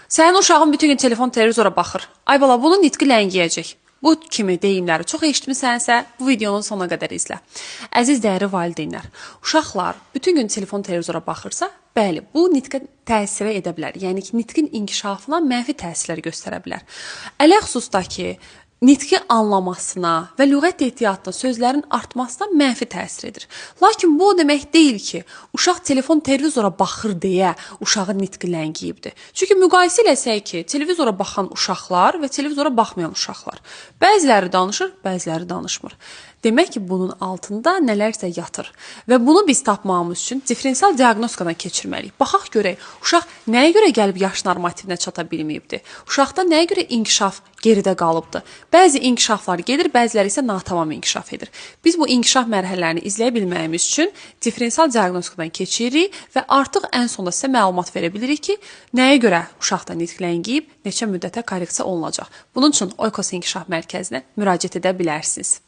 Sənin uşağın bütün gün telefon, televizora baxır. Ay bala, bunun nitqi ləngiyəcək. Bu kimi deyimləri çox eşitmisənsə, bu videonun sonuna qədər izlə. Əziz dəyərli valideynlər, uşaqlar bütün gün telefon, televizora baxırsa, bəli, bu nitqə təsir edə bilər. Yəni ki, nitqin inkişafına mənfi təsirlər göstərə bilər. Ələxüsus da ki, nitqi anlamasına və lüğət ehtiyatına sözlərin artmasına mənfi təsir edir. Lakin bu o demək deyil ki, uşaq telefon, televizora baxır deyə uşağın nitqi ləngiyibdir. Çünki müqayisə eləsək ki, televizora baxan uşaqlar və televizora baxmayan uşaqlar. Bəziləri danışır, bəziləri danışmır. Demək ki, bunun altında nələrsə yatır. Və bunu biz tapmağımız üçün diferensial diaqnostikadan keçirməliyik. Baxaq görək, uşaq nəyə görə gəlib yaş normativinə çata bilməyibdir? Uşaqda nəyə görə inkişaf geridə qalıbdır? Bəzi inkişaflar gedir, bəziləri isə natamam inkişaf edir. Biz bu inkişaf mərhələlərini izləyə bilməyimiz üçün diferensial diaqnostikadan keçirik və artıq ən sonda sizə məlumat verə bilirik ki, nəyə görə uşaqda nitq ləngiyib, neçə müddətə korreksiya olunacaq. Bunun üçün Oikos İnkişaf Mərkəzinə müraciət edə bilərsiniz.